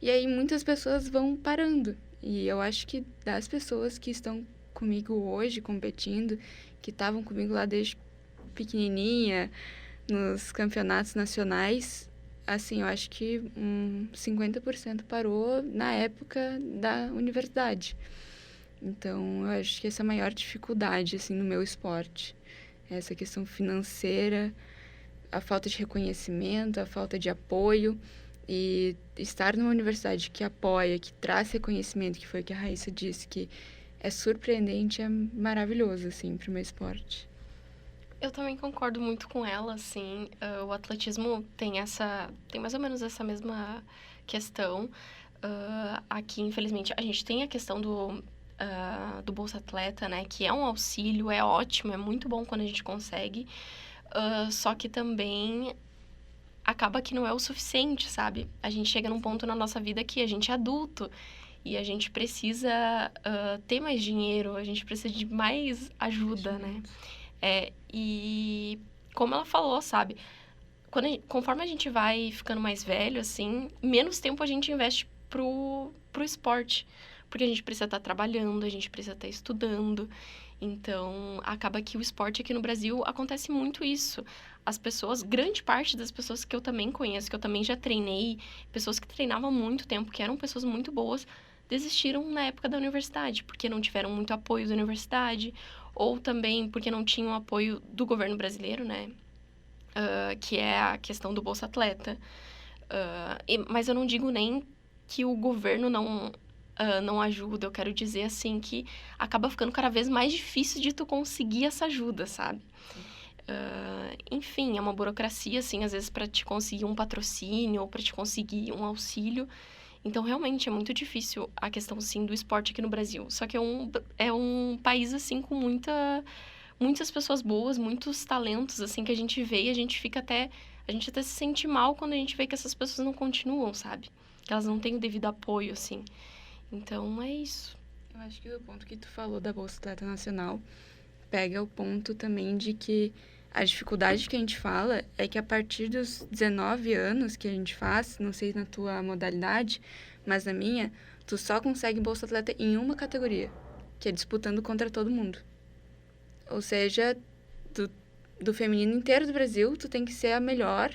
E aí, muitas pessoas vão parando. E eu acho que das pessoas que estão comigo hoje, competindo, que estavam comigo lá desde pequenininha, nos campeonatos nacionais, assim, eu acho que 50% parou na época da universidade. Então, eu acho que essa é a maior dificuldade, assim, no meu esporte. Essa questão financeira, a falta de reconhecimento, a falta de apoio. E estar numa universidade que apoia, que traz reconhecimento, que foi o que a Raíssa disse, que é surpreendente, é maravilhoso, assim, pro meu esporte. Eu também concordo muito com ela, assim. O atletismo tem mais ou menos essa mesma questão. Aqui, infelizmente, a gente tem a questão do Bolsa Atleta, né? Que é um auxílio, é ótimo, é muito bom quando a gente consegue. Só que também acaba que não é o suficiente, sabe? A gente chega num ponto na nossa vida que a gente é adulto e a gente precisa ter mais dinheiro, a gente precisa de mais ajuda, né? E como ela falou, sabe? Conforme a gente vai ficando mais velho, assim, menos tempo a gente investe pro esporte. Porque a gente precisa estar trabalhando, a gente precisa estar estudando. Então, acaba que o esporte aqui no Brasil acontece muito isso. As pessoas, grande parte das pessoas que eu também conheço, que eu também já treinei, pessoas que treinavam há muito tempo, que eram pessoas muito boas, desistiram na época da universidade, porque não tiveram muito apoio da universidade, ou também porque não tinham apoio do governo brasileiro, né? Que é a questão do Bolsa Atleta. Mas eu não digo nem que o governo não ajuda, eu quero dizer, assim, que acaba ficando cada vez mais difícil de tu conseguir essa ajuda, sabe? Enfim, é uma burocracia, assim, às vezes para te conseguir um patrocínio ou para te conseguir um auxílio. Então, realmente, é muito difícil a questão, sim, do esporte aqui no Brasil. Só que é um país, assim, com muitas pessoas boas, muitos talentos, assim, que a gente vê e a gente até se sente mal quando a gente vê que essas pessoas não continuam, sabe? Que elas não têm o devido apoio, assim. Então, é isso. Eu acho que o ponto que tu falou da Bolsa Atleta Nacional pega o ponto também de que a dificuldade que a gente fala é que a partir dos 19 anos que a gente faz, não sei na tua modalidade, mas na minha, tu só consegue Bolsa Atleta em uma categoria, que é disputando contra todo mundo. Ou seja, do feminino inteiro do Brasil, tu tem que ser a melhor.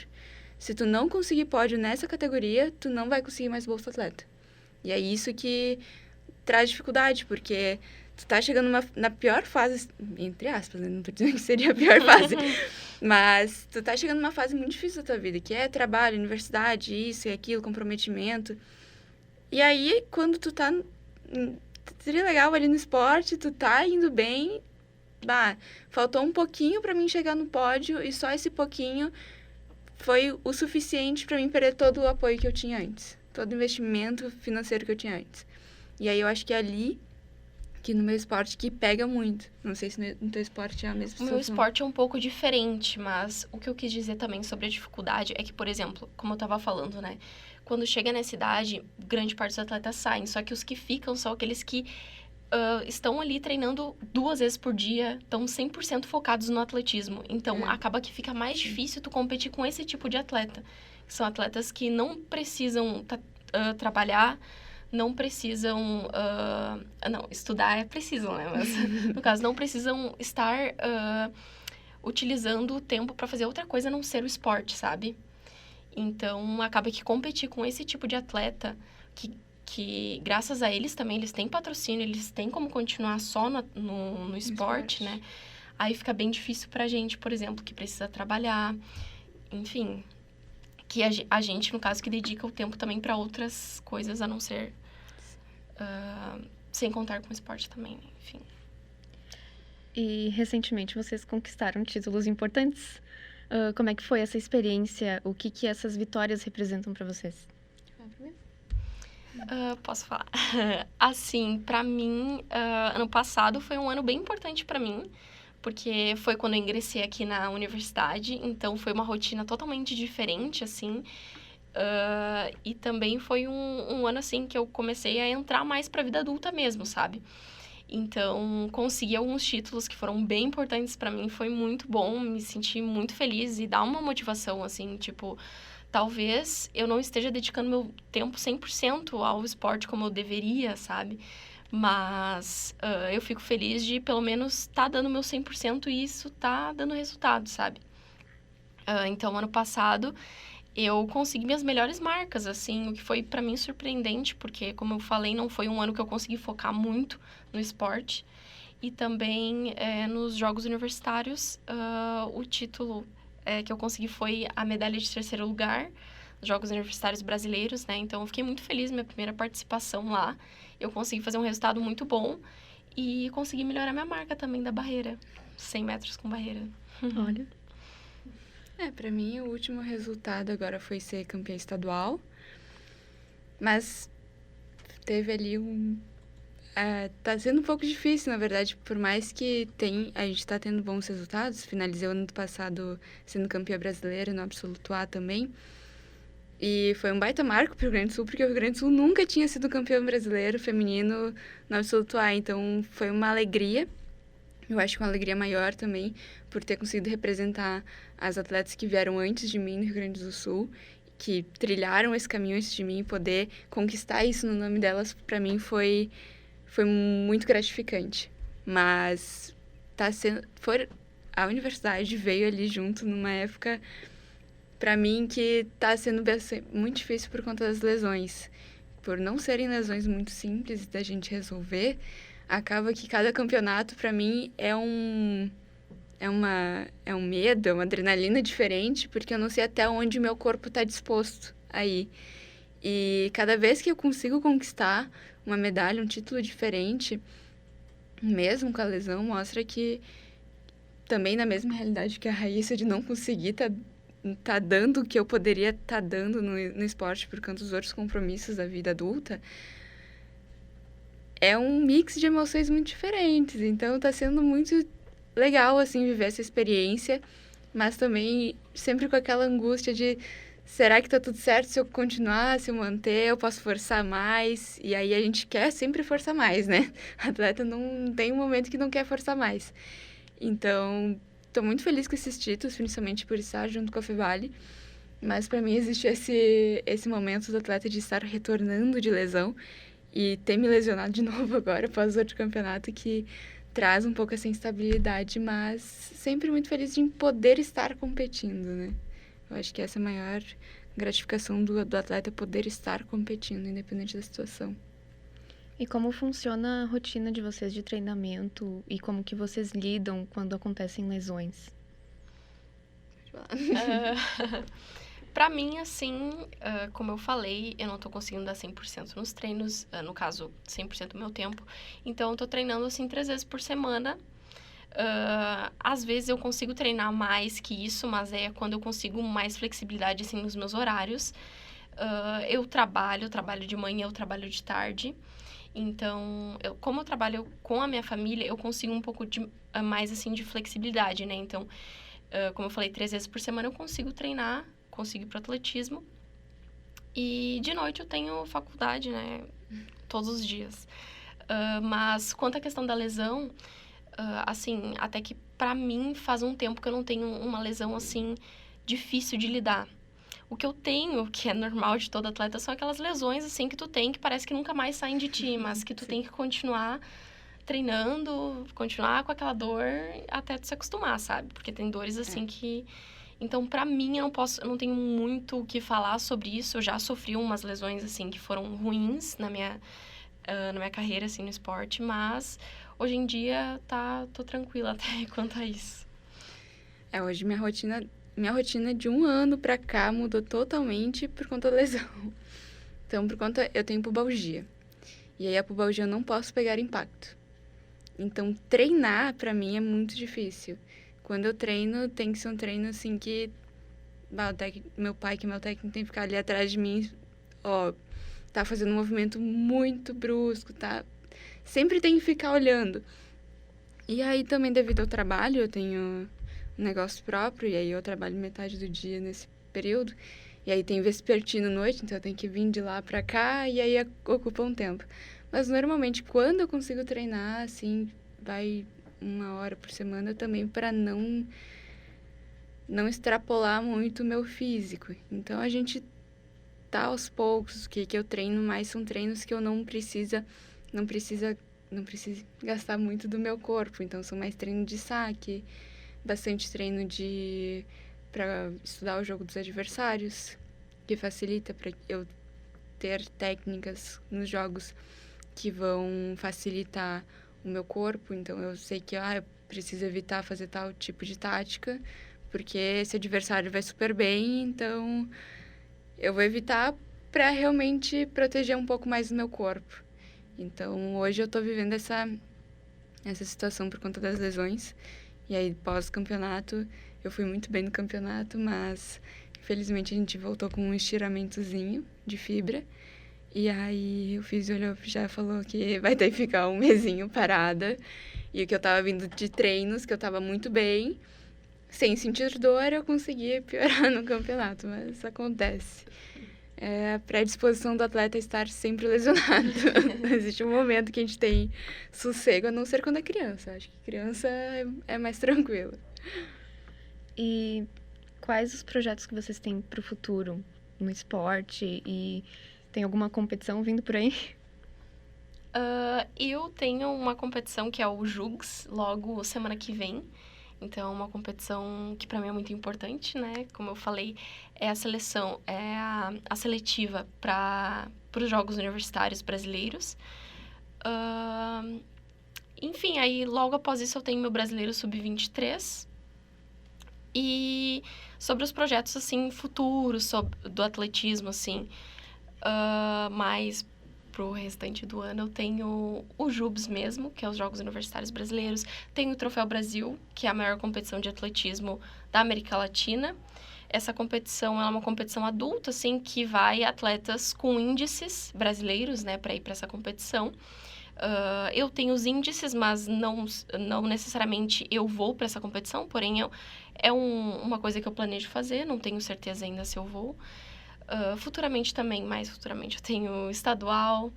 Se tu não conseguir pódio nessa categoria, tu não vai conseguir mais Bolsa Atleta. E é isso que traz dificuldade, porque tu tá chegando na pior fase, entre aspas, né? Não tô dizendo que seria a pior fase, mas tu tá chegando numa fase muito difícil da tua vida, que é trabalho, universidade, isso e aquilo, comprometimento. E aí, quando tu tá legal ali no esporte, tu tá indo bem, faltou um pouquinho pra mim chegar no pódio, e só esse pouquinho foi o suficiente pra mim perder todo o apoio que eu tinha antes. Todo o investimento financeiro que eu tinha antes. E aí eu acho que é ali, que no meu esporte, que pega muito. Não sei se no teu esporte é a mesma situação. O meu esporte é um pouco diferente, mas o que eu quis dizer também sobre a dificuldade é que, por exemplo, como eu tava falando, né? Quando chega nessa idade, grande parte dos atletas saem, só que os que ficam são aqueles que estão ali treinando 2 vezes por dia, estão 100% focados no atletismo. Então, acaba que fica mais difícil tu competir com esse tipo de atleta. São atletas que não precisam trabalhar, não precisam... não, estudar precisam, né? Mas, no caso, não precisam estar utilizando o tempo para fazer outra coisa a não ser o esporte, sabe? Então, acaba que competir com esse tipo de atleta, que graças a eles também, eles têm patrocínio, eles têm como continuar só no esporte, né? Aí fica bem difícil pra gente, por exemplo, que precisa trabalhar, enfim... que a gente, no caso, que dedica o tempo também para outras coisas, a não ser sem contar com o esporte também, enfim. E, recentemente, vocês conquistaram títulos importantes. Como é que foi essa experiência? O que essas vitórias representam para vocês? Posso falar? Assim, para mim, ano passado foi um ano bem importante para mim, porque foi quando eu ingressei aqui na universidade, então foi uma rotina totalmente diferente, assim, e também foi um ano, assim, que eu comecei a entrar mais pra vida adulta mesmo, sabe? Então, consegui alguns títulos que foram bem importantes pra mim, foi muito bom, me senti muito feliz e dá uma motivação, assim, tipo... Talvez eu não esteja dedicando meu tempo 100% ao esporte como eu deveria, sabe? Mas eu fico feliz de, pelo menos, estar dando meu 100% e isso tá dando resultado, sabe? Então, ano passado, eu consegui minhas melhores marcas, assim, o que foi pra mim surpreendente, porque, como eu falei, não foi um ano que eu consegui focar muito no esporte. E também, nos Jogos Universitários, o título que eu consegui foi a medalha de 3º lugar nos Jogos Universitários Brasileiros, né? Então, eu fiquei muito feliz, minha primeira participação lá. Eu consegui fazer um resultado muito bom e consegui melhorar minha marca também da barreira. 100 metros com barreira. Olha. Pra mim, o último resultado agora foi ser campeã estadual. Mas teve ali tá sendo um pouco difícil, na verdade, por mais que a gente tá tendo bons resultados. Finalizei o ano passado sendo campeã brasileira no Absoluto A também. E foi um baita marco pro Rio Grande do Sul, porque o Rio Grande do Sul nunca tinha sido campeão brasileiro feminino no Absoluto A. Então, foi uma alegria Eu acho que uma alegria maior também por ter conseguido representar as atletas que vieram antes de mim no Rio Grande do Sul, que trilharam esse caminho antes de mim, e poder conquistar isso no nome delas, para mim foi muito gratificante. Mas a universidade veio ali junto numa época, para mim, que tá sendo muito difícil por conta das lesões. Por não serem lesões muito simples da gente resolver, acaba que cada campeonato, para mim, é um medo, é uma adrenalina diferente, porque eu não sei até onde meu corpo está disposto a ir. E cada vez que eu consigo conquistar uma medalha, um título diferente, mesmo com a lesão, mostra que também na mesma realidade que a Raíssa, de não conseguir tá dando o que eu poderia estar dando no esporte por conta dos outros compromissos da vida adulta, é um mix de emoções muito diferentes. Então tá sendo muito legal, assim, viver essa experiência, mas também sempre com aquela angústia de: será que tá tudo certo se eu continuar, se eu manter, eu posso forçar mais? E aí a gente quer sempre forçar mais, né? A atleta não tem um momento que não quer forçar mais. Então, tô muito feliz com esses títulos, principalmente por estar junto com a Fevale, mas para mim existe esse momento do atleta de estar retornando de lesão e ter me lesionado de novo agora após o outro campeonato, que traz um pouco essa instabilidade, mas sempre muito feliz de poder estar competindo, né? Eu acho que essa é a maior gratificação do atleta, poder estar competindo, independente da situação. E como funciona a rotina de vocês de treinamento e como que vocês lidam quando acontecem lesões? Pra mim, assim, como eu falei, eu não tô conseguindo dar 100% nos treinos, no caso, 100% do meu tempo. Então, eu tô treinando, assim, 3 vezes por semana. Às vezes eu consigo treinar mais que isso, mas é quando eu consigo mais flexibilidade, assim, nos meus horários. Eu trabalho de manhã, eu trabalho de tarde. Então, como eu trabalho com a minha família, eu consigo um pouco mais, assim, de flexibilidade, né? Então, como eu falei, 3 vezes por semana eu consigo treinar, consigo ir pro atletismo. E de noite eu tenho faculdade, né? Todos os dias. Mas quanto à questão da lesão, assim, até que pra mim faz um tempo que eu não tenho uma lesão, assim, difícil de lidar. O que eu tenho, que é normal de todo atleta, são aquelas lesões, assim, que tu tem, que parece que nunca mais saem de ti, mas que tu tem que continuar treinando, continuar com aquela dor até tu se acostumar, sabe? Porque tem dores, assim, que... Então, pra mim, eu não tenho muito o que falar sobre isso. Eu já sofri umas lesões, assim, que foram ruins na minha carreira, assim, no esporte, mas hoje em dia tô tranquila até quanto a isso. Hoje minha rotina de 1 ano pra cá mudou totalmente por conta da lesão. Então, eu tenho pubalgia. E aí a pubalgia eu não posso pegar impacto. Então, treinar pra mim é muito difícil. Quando eu treino, tem que ser um treino assim que meu pai, que é meu técnico, tem que ficar ali atrás de mim, tá fazendo um movimento muito brusco, tá? Sempre tem que ficar olhando. E aí também, devido ao trabalho, eu tenho um negócio próprio, e aí eu trabalho metade do dia nesse período, e aí tem vespertino à noite, então eu tenho que vir de lá pra cá, e aí ocupa um tempo. Mas normalmente, quando eu consigo treinar, assim, vai 1 hora por semana também, para não extrapolar muito o meu físico. Então, a gente tá aos poucos, que eu treino, mas são treinos que eu não precisa gastar muito do meu corpo. Então, são mais treinos de saque, bastante treino para estudar o jogo dos adversários, que facilita para eu ter técnicas nos jogos que vão facilitar o meu corpo. Então, eu sei que eu preciso evitar fazer tal tipo de tática, porque esse adversário vai super bem, então eu vou evitar para realmente proteger um pouco mais o meu corpo. Então, hoje eu tô vivendo essa situação por conta das lesões. E aí, pós-campeonato, eu fui muito bem no campeonato, mas infelizmente a gente voltou com um estiramentozinho de fibra. E aí o físio já falou que vai ter que ficar 1 mesinho parada. E o que eu tava vindo de treinos, que eu tava muito bem, sem sentir dor, eu consegui piorar no campeonato, mas acontece. é a predisposição do atleta a estar sempre lesionado. Não existe um momento que a gente tem sossego, a não ser quando é criança. Acho que criança é mais tranquila. E quais os projetos que vocês têm para o futuro no esporte? E tem alguma competição vindo por aí? Eu tenho uma competição que é o JUGS, logo semana que vem. Então, é uma competição que para mim é muito importante, né? Como eu falei, é a seleção, é a seletiva para os Jogos Universitários Brasileiros. Enfim, aí logo após isso eu tenho meu Brasileiro Sub-23. E sobre os projetos, assim, futuros do atletismo, assim, mais pro restante do ano, eu tenho o JUBS mesmo, que é os Jogos Universitários Brasileiros. Tenho o Troféu Brasil, que é a maior competição de atletismo da América Latina. Essa competição, ela é uma competição adulta, assim, que vai atletas com índices brasileiros, né, para ir para essa competição. Eu tenho os índices, mas não necessariamente eu vou para essa competição, porém uma coisa que eu planejo fazer, não tenho certeza ainda se eu vou. Futuramente também, mais futuramente, eu tenho estadual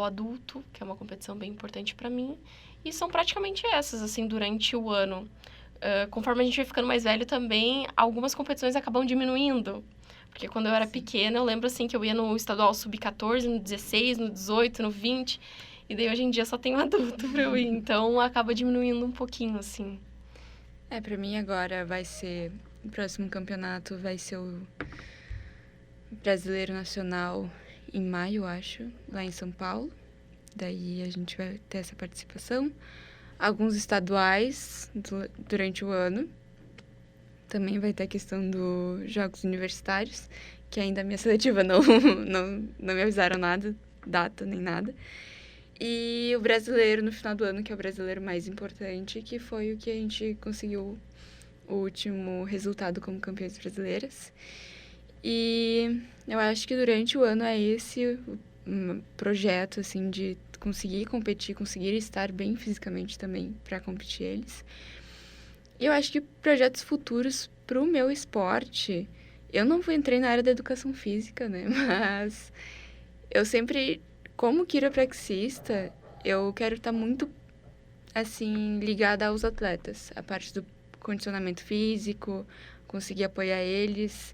adulto, que é uma competição bem importante para mim. E são praticamente essas, assim, durante o ano. Conforme a gente vai ficando mais velho também, algumas competições acabam diminuindo. Porque quando eu era pequena, eu lembro, assim, que eu ia no estadual sub-14, no 16, no 18, no 20. E daí, hoje em dia, só tenho adulto pra eu ir. Então, acaba diminuindo um pouquinho, assim. Pra mim agora o próximo campeonato vai ser o Brasileiro Nacional em maio, acho, lá em São Paulo. Daí a gente vai ter essa participação. Alguns estaduais durante o ano. Também vai ter a questão dos Jogos Universitários, que ainda a minha seletiva não me avisaram nada, data nem nada. E o brasileiro no final do ano, que é o brasileiro mais importante, que foi o que a gente conseguiu o último resultado como campeãs brasileiras. E eu acho que durante o ano é esse projeto, assim, de conseguir competir, conseguir estar bem fisicamente também para competir eles. E eu acho que projetos futuros pro meu esporte, eu não entrei na área da educação física, né? Mas eu sempre, como quiropraxista, eu quero estar muito, assim, ligada aos atletas. A parte do condicionamento físico, conseguir apoiar eles,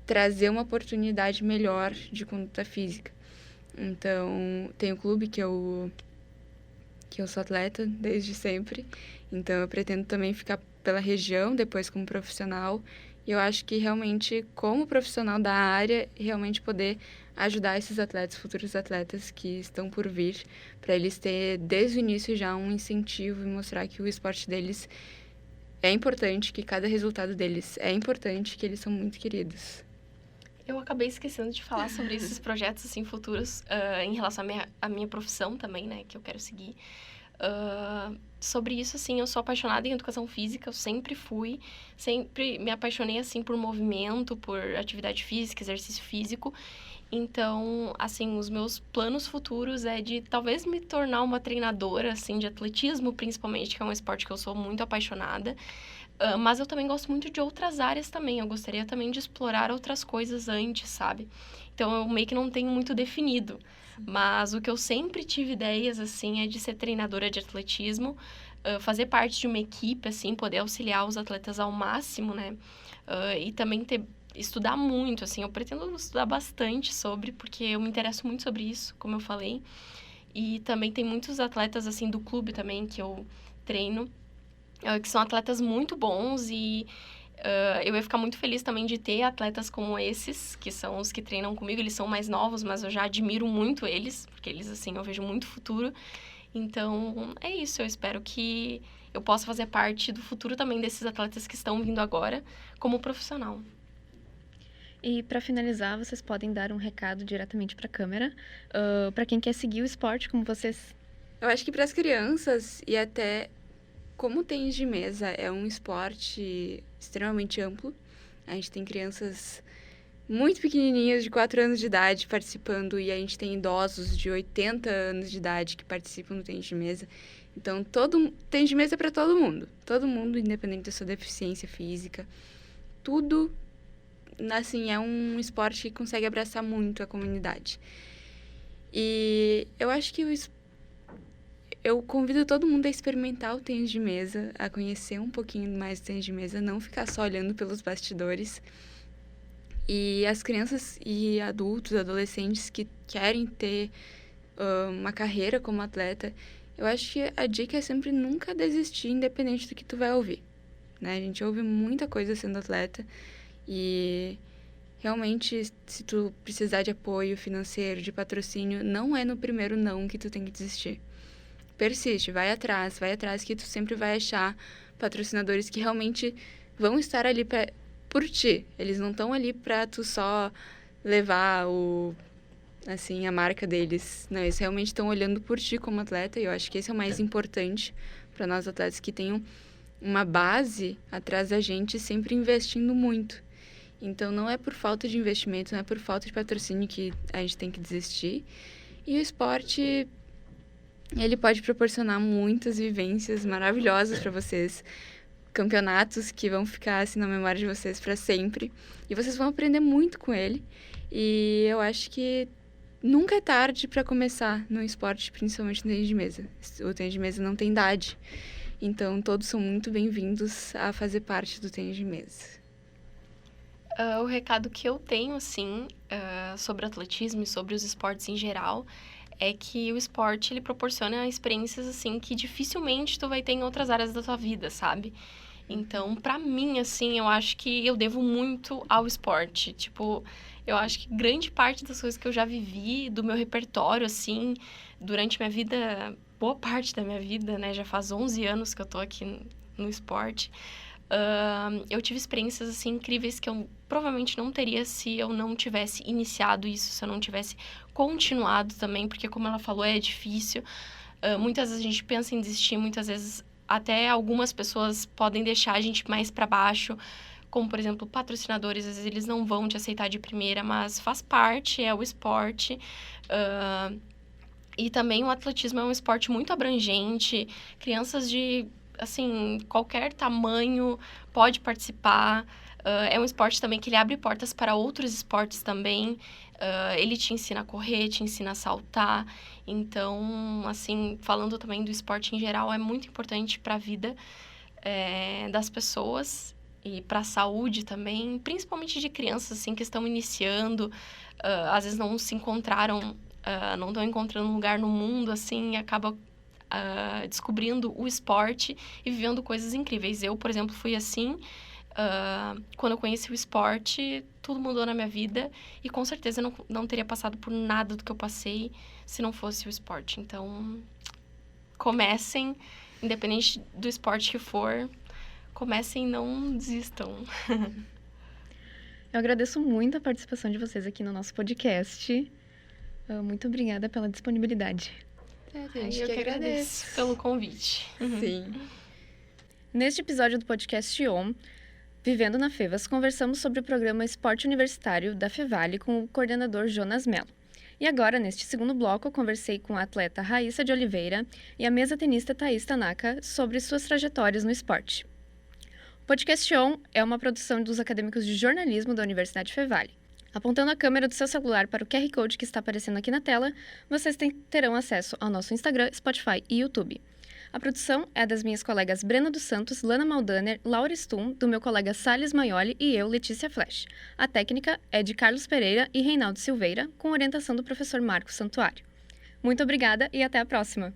trazer uma oportunidade melhor de conduta física. Então, tem o clube que eu sou atleta desde sempre. Então, eu pretendo também ficar pela região, depois como profissional. E eu acho que realmente, como profissional da área, realmente poder ajudar esses atletas, futuros atletas que estão por vir, para eles terem desde o início já um incentivo e mostrar que o esporte deles é importante, que cada resultado deles é importante, que eles são muito queridos. Eu acabei esquecendo de falar sobre esses projetos, assim, futuros, em relação à minha profissão também, né, que eu quero seguir. Sobre isso, assim, eu sou apaixonada em educação física, eu sempre me apaixonei, assim, por movimento, por atividade física, exercício físico. Então, assim, os meus planos futuros é de talvez me tornar uma treinadora, assim, de atletismo, principalmente, que é um esporte que eu sou muito apaixonada. Mas eu também gosto muito de outras áreas também. Eu gostaria também de explorar outras coisas antes, sabe? Então, eu meio que não tenho muito definido. Mas o que eu sempre tive ideias, assim, é de ser treinadora de atletismo, fazer parte de uma equipe, assim, poder auxiliar os atletas ao máximo, né? E também estudar muito, assim. Eu pretendo estudar bastante porque eu me interesso muito sobre isso, como eu falei. E também tem muitos atletas, assim, do clube também que eu treino, que são atletas muito bons e eu ia ficar muito feliz também de ter atletas como esses, que são os que treinam comigo. Eles são mais novos, mas eu já admiro muito eles, porque eles, assim, eu vejo muito futuro. Então, é isso. Eu espero que eu possa fazer parte do futuro também desses atletas que estão vindo agora como profissional. E para finalizar, vocês podem dar um recado diretamente para a câmera, para quem quer seguir o esporte como vocês. Eu acho que para as crianças e até como o tênis de mesa é um esporte extremamente amplo, a gente tem crianças muito pequenininhas de 4 anos de idade participando e a gente tem idosos de 80 anos de idade que participam do tênis de mesa. Então, tênis de mesa é para todo mundo, independente da sua deficiência física. Tudo assim, é um esporte que consegue abraçar muito a comunidade. E eu acho que eu convido todo mundo a experimentar o tênis de mesa, a conhecer um pouquinho mais do tênis de mesa, não ficar só olhando pelos bastidores. E as crianças e adultos, adolescentes que querem ter uma carreira como atleta, eu acho que a dica é sempre nunca desistir, independente do que tu vai ouvir, né? A gente ouve muita coisa sendo atleta e realmente, se tu precisar de apoio financeiro, de patrocínio, não é no primeiro não que tu tem que desistir. Persiste, vai atrás que tu sempre vai achar patrocinadores que realmente vão estar ali por ti. Eles não estão ali para tu só levar a marca deles. Não, eles realmente estão olhando por ti como atleta e eu acho que esse é o mais importante para nós atletas, que tenham uma base atrás da gente, sempre investindo muito. Então, não é por falta de investimento, não é por falta de patrocínio que a gente tem que desistir. E o esporte, ele pode proporcionar muitas vivências maravilhosas para vocês. Campeonatos que vão ficar assim na memória de vocês para sempre. E vocês vão aprender muito com ele. E eu acho que nunca é tarde para começar no esporte, principalmente no tênis de mesa. O tênis de mesa não tem idade. Então, todos são muito bem-vindos a fazer parte do tênis de mesa. O recado que eu tenho, assim, sobre atletismo e sobre os esportes em geral, é que o esporte, ele proporciona experiências, assim, que dificilmente tu vai ter em outras áreas da tua vida, sabe? Então, pra mim, assim, eu acho que eu devo muito ao esporte. Tipo, eu acho que grande parte das coisas que eu já vivi, do meu repertório, assim, durante minha vida, boa parte da minha vida, né? Já faz 11 anos que eu tô aqui no esporte. Eu tive experiências, assim, incríveis que eu provavelmente não teria se eu não tivesse iniciado isso, se eu não tivesse continuado também, porque, como ela falou, é difícil. Muitas vezes a gente pensa em desistir, muitas vezes até algumas pessoas podem deixar a gente mais para baixo, como, por exemplo, patrocinadores, às vezes eles não vão te aceitar de primeira, mas faz parte, é o esporte. E também o atletismo é um esporte muito abrangente, crianças de, assim, qualquer tamanho pode participar. É um esporte também que ele abre portas para outros esportes também. Ele te ensina a correr, te ensina a saltar. Então, assim, falando também do esporte em geral, é muito importante para a vida das pessoas e para a saúde também, principalmente de crianças, assim, que estão iniciando, às vezes não se encontraram, não estão encontrando um lugar no mundo, assim, e acabam descobrindo o esporte e vivendo coisas incríveis. Eu, por exemplo, fui assim. Quando eu conheci o esporte, tudo mudou na minha vida e com certeza eu não teria passado por nada do que eu passei se não fosse o esporte. Então, comecem, independente do esporte que for, comecem e não desistam. Eu agradeço muito a participação de vocês aqui no nosso podcast. Muito obrigada pela disponibilidade. Eu que agradeço pelo convite. Sim. Neste episódio do podcast ON, Vivendo na FEVAS, conversamos sobre o programa Esporte Universitário da Fevale com o coordenador Jonas Mello. E agora, neste segundo bloco, eu conversei com a atleta Raíssa de Oliveira e a mesa tenista Thaís Tanaka sobre suas trajetórias no esporte. O podcast ON é uma produção dos acadêmicos de jornalismo da Universidade Fevale. Apontando a câmera do seu celular para o QR Code que está aparecendo aqui na tela, vocês terão acesso ao nosso Instagram, Spotify e YouTube. A produção é das minhas colegas Brena dos Santos, Lana Maldaner, Laura Stum, do meu colega Salles Maioli e eu, Letícia Flash. A técnica é de Carlos Pereira e Reinaldo Silveira, com orientação do professor Marcos Santuário. Muito obrigada e até a próxima!